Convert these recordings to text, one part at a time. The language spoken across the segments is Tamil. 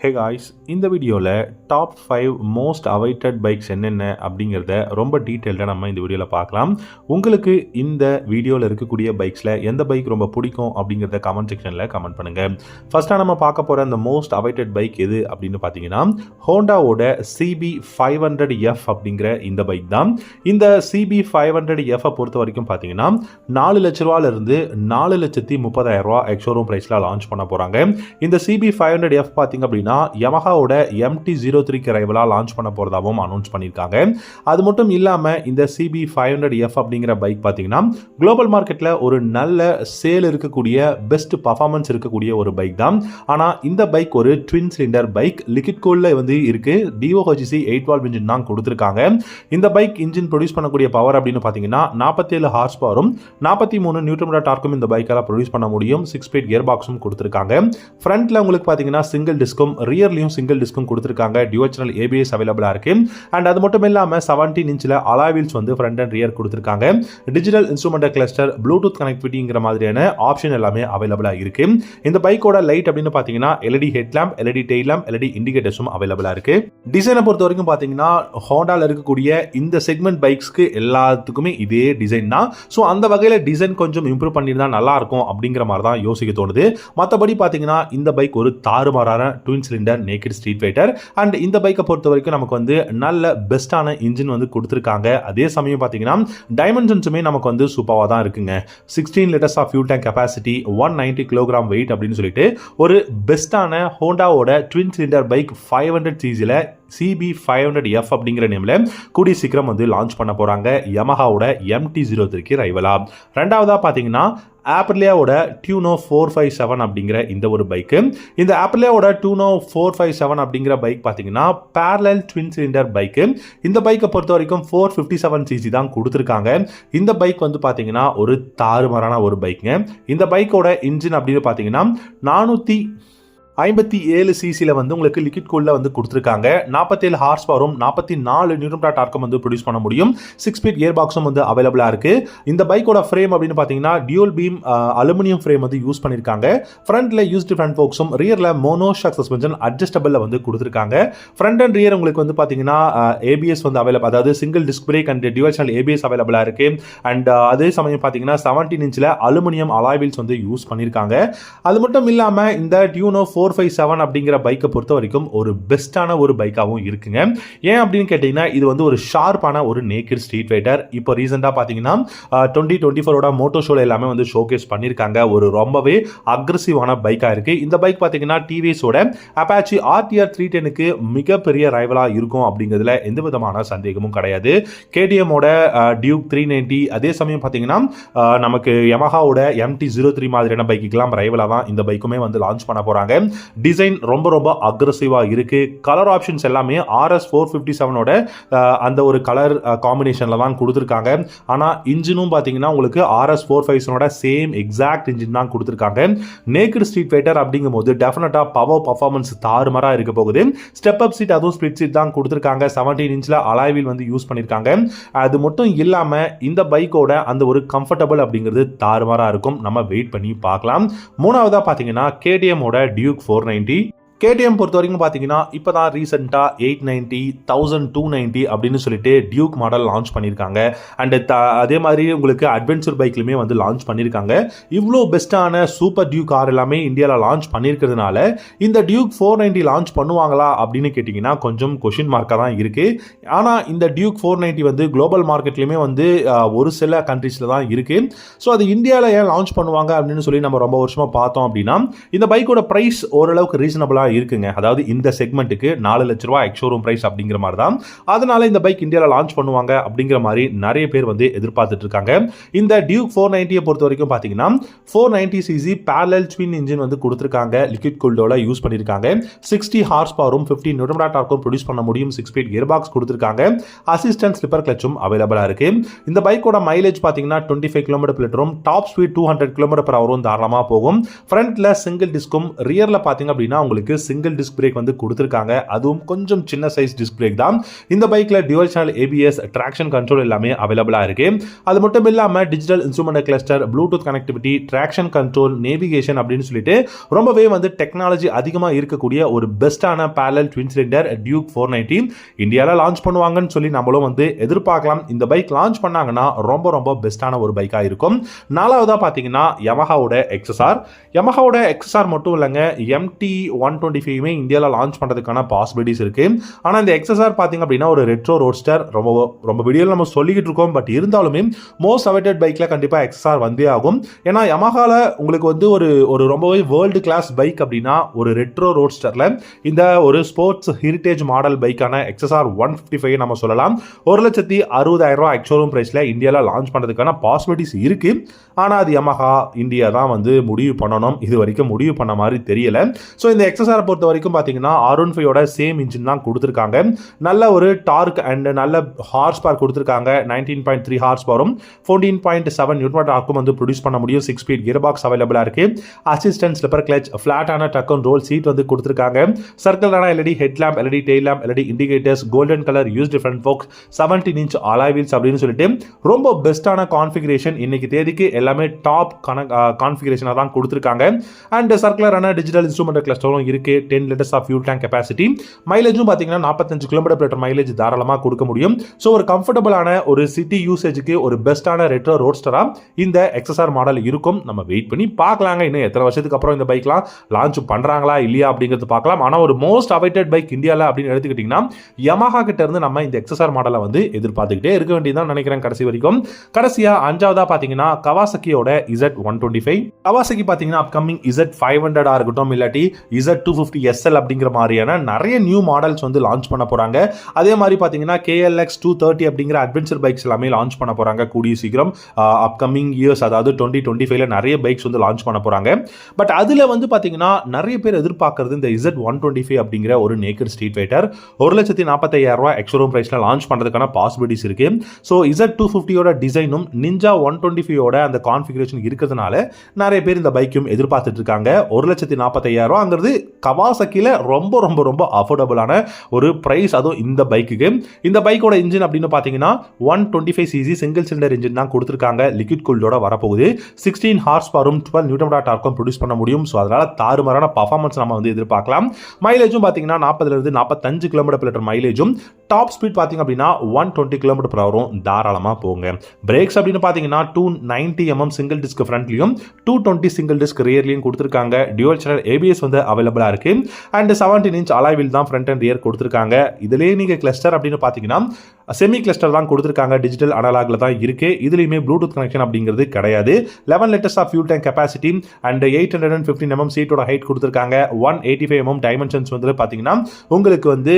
ஹே காய்ஸ், இந்த வீடியோவில் டாப் 5 மோஸ்ட் அவைட்டட் பைக்ஸ் என்னென்ன அப்படிங்கிறத ரொம்ப டீட்டெயில்டாக நம்ம இந்த வீடியோவில் பார்க்கலாம். உங்களுக்கு இந்த வீடியோவில் இருக்கக்கூடிய பைக்ஸில் எந்த பைக் ரொம்ப பிடிக்கும் அப்படிங்கிறத கமெண்ட் செக்ஷனில் கமெண்ட் பண்ணுங்கள். ஃபர்ஸ்ட்டாக நம்ம பார்க்க போகிற அந்த மோஸ்ட் அவைட்டட் பைக் எது அப்படின்னு பார்த்தீங்கன்னா ஹோண்டாவோட CB500F அப்படிங்கிற இந்த பைக் தான். இந்த CB500F பொறுத்த வரைக்கும் பார்த்தீங்கன்னா 4 லட்ச ரூபாயிலிருந்து 4,30,000 எக்ஸோரூம் ப்ரைஸில் லான்ச் பண்ண போகிறாங்க. இந்த CB500F பார்த்தீங்க அப்படின்னா யமஹாவோட MT-03 ரைவலா லான்ச் பண்ண போறதாவும் அனௌன்ஸ் பண்ணிருக்காங்க. அது மட்டும் இல்லாம இந்த CB500F அப்படிங்கிற பைக் பாத்தீங்கன்னா குளோபல் மார்க்கெட்ல ஒரு நல்ல சேல் இருக்கக்கூடிய பெஸ்ட் பர்ஃபார்மன்ஸ் இருக்கக்கூடிய ஒரு பைக் தான். ஆனா இந்த பைக் ஒரு ட்வின் சிலிண்டர் பைக், லிக்விட் கூல்ல வந்து இருக்கு. DOHC 8 வால்வ் இன்ஜின் தான் கொடுத்திருக்காங்க. இந்த பைக் இன்ஜின் ப்ரொடியூஸ் பண்ணக்கூடிய பவர் அப்படின்னு பாத்தீங்கன்னா 47 ஹார்ஸ் பவரும் 43 நியூட்டன் மீட்டர் டார்க்கும் இந்த பைக்கால ப்ரொடியூஸ் பண்ண முடியும். 6 ஸ்பீட் கியர் பாக்ஸும் கொடுத்திருக்காங்க. ஃப்ரண்ட்ல உங்களுக்கு பாத்தீங்கன்னா சிங்கிள் டிஸ்கும் ரியர்லயும் சிங்கிள் டிஸ்கும் கொடுத்திருக்காங்க. டியூவல் சேனல் ABS அவைலபிளா இருக்கு. அண்ட் அது மட்டும் இல்லாம 17 இன்ச்ல அலாய் வீல்ஸ் வந்து ஃப்ரண்ட் அண்ட் ரியர் கொடுத்திருக்காங்க. டிஜிட்டல் இன்ஸ்ட்ருமென்ட் கிளஸ்டர், ப்ளூடூத் கனெக்டிவிட்டிங்கிற மாதிரியான ஆப்ஷன் எல்லாமே அவைலபிளா இருக்கு. இந்த பைக்கோட லைட் அப்படின்னு பாத்தீங்கன்னா LED head lamp, LED tail lamp, LED இண்டிகேட்டர்ஸும் அவைலபிளா இருக்கு. டிசைனை பொறுத்த வரைக்கும் பாத்தீங்கன்னா ஹோண்டால இருக்கக்கூடிய இந்த செக்மெண்ட் பைக்ஸ்க்கு எல்லாத்துக்குமே இதே டிசைன் தான். ஸோ அந்த வகையில் டிசைன் கொஞ்சம் இம்ப்ரூவ் பண்ணியிருந்தா நல்லா இருக்கும் அப்படிங்கிற மாதிரி தான் யோசிக்க தோணுது. மற்றபடி பார்த்தீங்கன்னா இந்த பைக் ஒரு தாறுமாறான twin cylinder naked street fighter. And இந்த பைக்கை பொறுத்த வரைக்கும் நமக்கு வந்து நல்ல பெஸ்டான இன்ஜின் வந்து கொடுத்துருக்காங்க. அதே சமயம் பார்த்தீங்கன்னா டைமென்ஷன்ஸுமே நமக்கு வந்து சூப்பராக தான் இருக்குங்க. 16 litres of fuel tank capacity, 190 kilogram weight அப்படின்னு சொல்லிட்டு ஒரு பெஸ்டான ஹோண்டாவோட twin cylinder bike 500cc CB500F அப்படிங்கிற நேம்ல கூடிய சீக்கிரம் வந்து லான்ச் பண்ண போறாங்க யமஹாவோட MT-03 ரைவலா. ரெண்டாவதா பாத்தீங்கன்னா ஆப்ரிலியாவோட டியூனோ 457 அப்படிங்கிற இந்த ஒரு பைக்கு. இந்த ஆப்ரிலியாவோட டியூனோ 457 அப்படிங்கிற பைக் பார்த்தீங்கன்னா பேரலல் ட்வின் சிலிண்டர் பைக்கு. இந்த பைக்கை பொறுத்த வரைக்கும் 457cc தான் கொடுத்துருக்காங்க. இந்த பைக் வந்து பார்த்தீங்கன்னா ஒரு தாறுமாறான ஒரு பைக்குங்க. இந்த பைக்கோட இன்ஜின் அப்படின்னு பார்த்தீங்கன்னா 457cc வந்து உங்களுக்கு லிக்விட் கூல்ல வந்து கொடுத்துருக்காங்க. 47 ஹார்ஸ் பவரும் 44 நியூட்டன் மீட்டர் டார்க்கும் வந்து ப்ரொடியூஸ் பண்ண முடியும். 6 ஸ்பீட் கியர் பாக்ஸும் வந்து அவைலபிளா இருக்கு. இந்த பைக்கோட ஃப்ரேம் அப்படின்னு பார்த்தீங்கன்னா டியூல் பீம் அலுமினியம் ஃப்ரேம் வந்து யூஸ் பண்ணிருக்காங்க. ஃப்ரண்ட்ல யூஸ்டு ஃப்ரண்ட் ஃபோக்ஸும் ரியர்ல மோனோஷாக் சஸ்பென்ஷன் அட்ஜஸ்டபிள்ல வந்து கொடுத்துருக்காங்க. ஃப்ரண்ட் அண்ட் ரியர் உங்களுக்கு வந்து பார்த்தீங்கன்னா ABS வந்து அவைலபிள், அதாவது single disc brake and dual channel ABS அவைலபிளா இருக்கு. அண்ட் அதே சமயம் பார்த்தீங்கன்னா 17 இன்ச்ல அலுமினியம் அலாய் வீல்ஸ் வந்து யூஸ் பண்ணிருக்காங்க. அது மட்டும் இல்லாம இந்த டியூனோ 457 அப்படிங்கிற பைக்கை பொறுத்த வரைக்கும் ஒரு பெஸ்டான ஒரு பைக்காகவும் இருக்குங்க. ஏன் அப்படின்னு கேட்டீங்கன்னா இது வந்து ஒரு ஷார்ப்பான ஒரு நேக்கட் ஸ்ட்ரீட் ஃபைட்டர். இப்போ ரீசெண்டாக பார்த்தீங்கன்னா 2024 மோட்டோ ஷோல எல்லாமே வந்து ஷோகேஸ் பண்ணியிருக்காங்க. ஒரு ரொம்பவே அக்ரெசிவான பைக்காக இருக்கு. இந்த பைக் பார்த்தீங்கன்னா டிவிஎஸோட அப்பாச்சி RTR 310க்கு மிகப்பெரிய ரைவலாக இருக்கும் அப்படிங்கிறதுல எந்த விதமான சந்தேகமும் கிடையாது. KTMோட டியூக் 390, அதே சமயம் பார்த்தீங்கன்னா நமக்கு யமஹாவோட MT-03 மாதிரியான பைக்குக்கெல்லாம் ரைவலாக தான் இந்த பைக்குமே வந்து லான்ச் பண்ண போறாங்க. டிசைன் ரொம்ப அக்ரெசிவா இருக்கு. கலர் ஆப்ஷன்ஸ் எல்லாமே RS 457ஓட அந்த ஒரு கலர் காம்பினேஷன்ல தான் கொடுத்துருக்காங்க. ஆனா இன்ஜினும் பாத்தீங்கன்னா உங்களுக்கு RS 457ஓட சேம் எக்ஸாக்ட் இன்ஜின் தான் கொடுத்துருக்காங்க. நேக்கட் ஸ்ட்ரீட் ஃபைட்டர் அப்படிங்கும் போது டெஃபினட்டா பவர் பர்ஃபார்மன்ஸ் தாறுமாறா இருக்க போகுது. ஸ்டெப் அப் சீட், அதுவும் ஸ்பிளிட் சீட் தான் கொடுத்துருக்காங்க. 17 இன்ச்ல அலாய் வீல் வந்து யூஸ் பண்ணிருக்காங்க. அது மட்டும் இல்லாம இந்த பைக்கோட அந்த ஒரு கம்ஃபர்டபிள் அப்படிங்கிறது தாறுமாறா இருக்கும். நம்ம வெயிட் பண்ணி பார்க்கலாம். மூணாவதா பாத்தீங்கன்னா KTMோட டியூக் 490. KTM பொறுத்த வரைக்கும் பார்த்தீங்கன்னா இப்போ தான் ரீசெண்டாக 890, 1290 அப்படின்னு சொல்லிட்டு டியூக் மாடல் லான்ச் பண்ணியிருக்காங்க. அண்ட் அதே மாதிரி உங்களுக்கு அட்வென்ச்சர் பைக்லையுமே வந்து லான்ச் பண்ணியிருக்காங்க. இவ்வளோ பெஸ்ட்டான சூப்பர் டியூக் கார் எல்லாமே இந்தியாவில் லான்ச் பண்ணியிருக்கிறதுனால இந்த டியூக் 490 லான்ச் பண்ணுவாங்களா அப்படின்னு கேட்டிங்கன்னா கொஞ்சம் கொஷின் மார்க்காக தான் இருக்குது. ஆனால் இந்த டியூக் 490 வந்து குளோபல் மார்க்கெட்லையுமே வந்து ஒரு சில கண்ட்ரீஸில் தான் இருக்குது. ஸோ அது இந்தியாவில் ஏன் லான்ச் பண்ணுவாங்க அப்படின்னு சொல்லி நம்ம ரொம்ப வருஷமாக பார்த்தோம் அப்படின்னா இந்த பைக்கோட ப்ரைஸ் ஓரளவுக்கு ரீசனபிளாக இருக்குங்க. அதாவது இந்த செக்மெண்ட்டுக்கு 4 லட்ச ரூபாய் எக்ஸோரூம் பிரைஸ் அப்படிங்கிற மாதிரி தான். அதனால இந்த பைக் இந்தியாவில் லான்ச் பண்ணுவாங்க அப்படிங்கிற மாதிரி நிறைய பேர் வந்து எதிர்பார்த்துட்டு இருக்காங்க. இந்த டியூக் 490 பொறுத்த வரைக்கும் பார்த்தீங்கன்னா 490cc பேரலல் ட்வின் இன்ஜின் வந்து கொடுத்துருக்காங்க. லிக்விட் கூல்டோல யூஸ் பண்ணிருக்காங்க. 60 ஹார்ஸ் பவரும் 15 நியூட்டன் மீட்டர் டார்க்கும் ப்ரொடியூஸ் பண்ண முடியும். 6 ஸ்பீட் கியர் பாக்ஸ் கொடுத்துருக்காங்க. அசிஸ்டன்ட் ஸ்லிப்பர் கிளச்சும் அவைலபிளா இருக்கு. இந்த பைக்கோட மைலேஜ் பார்த்தீங்கன்னா 25 கிலோமீட்டர் லிட்டரும் டாப் ஸ்பீட் 200 km/h தாராளமாக போகும். ஃப்ரண்ட்ல சிங்கிள் டிஸ்கும், ரியர்ல பார்த்தீங்க அப்படின்னா உங்களுக்கு சிங்கிள் டிஸ்க் பிரேக் வந்து கொடுத்துருக்காங்க. அதுவும் கொஞ்சம் சின்ன சைஸ் டிஸ்க் பிரேக் தான். இந்த பைக்கில் dual channel ABS, traction control எல்லாமே அவைலபிளாக இருக்கு. அது மட்டும் இல்லாமல் digital instrument cluster, Bluetooth connectivity, traction control, navigation அப்படின்னு சொல்லிட்டு ரொம்பவே வந்து டெக்னாலஜி அதிகமாக இருக்கக்கூடிய ஒரு பெஸ்டான பேரலல் ட்வின் சிலிண்டர் டியூக் 490 இந்தியாவில் லான்ச் பண்ணுவாங்கன்னு சொல்லி நம்மளும் வந்து எதிர்பார்க்கலாம். இந்த பைக் லான்ச் பண்ணாங்கன்னா ரொம்ப ரொம்ப பெஸ்டான ஒரு பைக்காக இருக்கும். நாலாவதாக பார்த்தீங்கன்னா யமஹாவோட எக்ஸ்எஸ்ஆர் மட்டும் இல்லைங்க, MT 125 இந்தியாவில் லான்ச் பண்ணுறதுக்கான பாசிபிலிட்டிஸ் இருக்கு. ஆனால் இந்த எக்ஸ்எஸ்ஆர் பார்த்தீங்க அப்படின்னா ஒரு ரெட்ரோ ரோட்ஸ்டர், ரொம்ப வீடியோவில் நம்ம சொல்லிக்கிட்டு இருக்கோம். பட் இருந்தாலுமே மோஸ்ட் அவைட்டட் பைக்கில் கண்டிப்பாக எக்ஸ்எஸ்ஆர் வந்தே ஆகும். ஏன்னா யமஹாவில் உங்களுக்கு வந்து ஒரு ரொம்பவே வேர்ல்டு கிளாஸ் பைக் அப்படின்னா ஒரு ரெட்ரோ ரோட்ஸ்டரில் இந்த ஒரு ஸ்போர்ட்ஸ் ஹெரிட்டேஜ் மாடல் பைக்கான எக்ஸ்எஸ்ஆர் 155 நம்ம சொல்லலாம். 1,60,000 எக்ஸ்ஷோரூம் பிரைஸில் இந்தியாவில் லான்ச் பண்ணுறதுக்கான பாசிபிலிட்டிஸ் இருக்கு. ஆனால் அது யமஹா இந்தியா தான் வந்து முடிவு பண்ணணும். இது வரைக்கும் முடிவு பண்ண மாதிரி தெரியல. ஸோ இந்த எக்ஸ்எஸ்ஆர் பொறுத்த வரைக்கும் பார்த்தீங்கன்னா R15 சேம் இன்ஜின் தான் கொடுத்துருக்காங்க. நல்ல ஒரு டார்க் அண்ட் நல்ல ஹார்ஸ் பவர் கொடுத்துருக்காங்க. 19.3 ஹார்ஸ் பவரும் 14.7 நியூட்டன் டார்க்கும் வந்து ப்ரொடியூஸ் பண்ண முடியும். 6 ஸ்பீட் கியர் பாக்ஸ் அவைலபிளாக இருக்கு. அசிஸ்டன்ட் ஸ்லிப்பர் கிளச், ஃபிளாட்டான டக் அண்ட் ரோல் சீட் வந்து கொடுத்துருக்காங்க. சர்க்கிளான LED headlamp, LED tail lamp, LED indicators, golden colour use different forks, 17 inch alloy wheels அப்படின்னு சொல்லிட்டு ரொம்ப பெஸ்டான கான்ஃபிகரேஷன். இன்னைக்கு தேதிக்கு எல்லாமே டாப் கான்ஃபிகரேஷனாக தான் கொடுத்துருக்காங்க. அண்ட் சர்க்குலரான டிஜிட்டல் இன்ஸ்ட்ருமெண்ட் கிளஸ்டரும் இருக்கு. 10 litres of fuel tank capacity. மைலேஜும் பார்த்தீங்கன்னா 45 கிலோமீட்டர் மைலேஜ் தாராளமாக கொடுக்க முடியும். ஸோ ஒரு கம்ஃபர்டபுளான ஒரு சிட்டி யூசேஜுக்கு ஒரு பெஸ்டான ரெட்ரோ ரோட்ஸ்டரா இந்த எக்ஸ்எஸ்ஆர் மாடல் இருக்கும். நம்ம வெயிட் பண்ணி பார்க்கலாங்க. இன்னும் எத்தனை வருஷத்துக்கு அப்புறம் இந்த பைக்லாம் லான்ச் பண்றாங்களா இல்லையா அப்படிங்கிறது பார்க்கலாம். ஆனால் ஒரு மோஸ்ட் அவைட்டட் பைக் இந்தியாவில் அப்படின்னு எடுத்துக்கிட்டீங்கன்னா யமஹா கிட்ட இருந்து நம்ம இந்த எக்ஸ்எஸ்ஆர் மாடலை வந்து எதிர்பார்த்துக்கிட்டே இருக்க வேண்டியதான் நினைக்கிறேன் கடைசி வரைக்கும். கடைசியா அஞ்சாவதா பாத்தீங்கன்னா கவாசக்கியோட Z125. கவாசக்கி பாத்தீங்கன்னா அப்கமிங் Z500 இருக்கட்டும், இல்லாட்டி Z250 SL அப்படிங்கிற மாதிரியான நிறைய நியூ மாடல்ஸ் வந்து லான்ச் பண்ண போறாங்க. அதே மாதிரி பாத்தீங்கன்னா KLX 230 அப்படிங்கிற அட்வென்ச்சர் பைக்ஸ் எல்லாமே லான்ச் பண்ண போறாங்க கூடிய சீக்கிரம். அப்கமிங் இயர்ஸ், அதாவது 2025ல நிறைய பைக்ஸ் வந்து லான்ச் பண்ண போறாங்க. பட் அதுல வந்து பாத்தீங்கன்னா நிறைய பேர் எதிர்பார்க்கறது இந்த Z125 அப்படிங்கிற ஒரு நேக்கட் ஸ்ட்ரீட் ஃபைட்டர் 1,45,000 எக்ஸ்ஷோரூம் பிரைஸ்ல லான்ச் பண்றதுக்கான பாசிபிலிட்டிஸ் இருக்கு. ஸோ Z250யோட டிசைனும் நிஞ்சா 125யோட அந்த கான்ஃபிகரேஷன் இருக்கிறதுனால நிறைய பேர் இந்த பைக்கும் எதிர்பார்த்துட்டு இருக்காங்க. 1,45,000 கவாசக்கில ரொம்ப ரொம்ப ரொம்ப அஃபோர்டபுளான ஒரு பிரைஸ். அதுவும் இந்த பைக்குக்கு. இந்த பைக்கோட இன்ஜின் அப்படின்னு பார்த்தீங்கன்னா 125cc சிங்கிள் சிலிண்டர் இன்ஜின் தான் கொடுத்துருக்காங்க. லிக்விட் கூல்டோட வரப்போகுது. 16 ஹார்ஸ் பவரும் 12 நியூட்டன் டார்க்கும் ப்ரொடியூஸ் பண்ண முடியும். ஸோ அதனால தாறுமாறான பர்ஃபார்மன்ஸ் நம்ம வந்து எதிர்பார்க்கலாம். மைலேஜும் பார்த்தீங்கன்னா 40 45 கிலோமீட்டர் மைலேஜும், டாப் ஸ்பீட் பார்த்தீங்க அப்படின்னா 120 km/h தாராளமாக போங்க. பிரேக்ஸ் அப்படின்னு பார்த்தீங்கன்னா 290 mm சிங்கிள் டிஸ்க் ஃப்ரண்ட்லையும் 220 சிங்கிள் டிஸ்க் ரியர்லையும் கொடுத்துருக்காங்க. டியூவல் சேனல் ABS வந்து அவைலபிளாக இருக்கு. அண்ட் 17 இன்ச் அலாய் வீல் தான் ஃப்ரண்ட் அண்ட் ரியர் கொடுத்துருக்காங்க. இதுலேயே நீங்கள் கிளஸ்டர் அப்படின்னு பார்த்தீங்கன்னா செமி கிளஸ்டர் தான் கொடுத்துருக்காங்க. டிஜிட்டல் அனலாக்ல தான் இருக்கு. இதுலையுமே ப்ளூடூத் கனெக்ஷன் அப்படிங்கிறது கிடையாது. 11 litres of fuel tank capacity and 815 mm சீட்டோட ஹைட் கொடுத்துருக்காங்க. 185 mm டைமென்ஷன்ஸ் வந்து பார்த்தீங்கன்னா உங்களுக்கு வந்து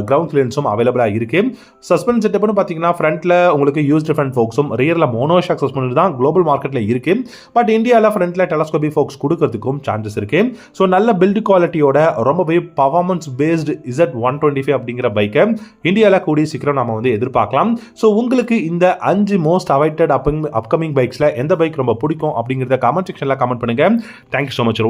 கிரவுண்ட் கிளியரன்ஸும் அவைலபிளாக இருக்கு. சஸ்பென்ஷன் செட்டப்னு பார்த்தீங்கன்னா ஃப்ரண்ட்ல உங்களுக்கு யூஸ் டிஃபரண்ட் ஃபோக்ஸும், ரியர்ல மோனோஷாக் சஸ்பென்ஷன் தான் குளோபல் மார்க்கெட்ல இருக்கு. பட் இந்தியாவில் ஃப்ரண்ட்ல டெலஸ்கோபி ஃபோக்ஸ் கொடுக்கறதுக்கும் சான்சஸ் இருக்கு. ஸோ நல்ல பில்ட் குவாலிட்டியோட ரொம்பவே பர்ஃபார்மன்ஸ் பேஸ்டு Z125 அப்படிங்கிற பைக்கை இந்தியாவில் கூடிய சீக்கிரம் நம்ம வந்து எதிர்பார்க்கலாம். ஸோ உங்களுக்கு இந்த 5 மோஸ்ட் அவைட்டட் அப்கமிங் பைக்ஸ்ல எந்த பைக் ரொம்ப பிடிக்கும் அப்படிங்கிறத கமெண்ட் செக்ஷன்ல கமெண்ட் பண்ணுங்க. Thank you so much.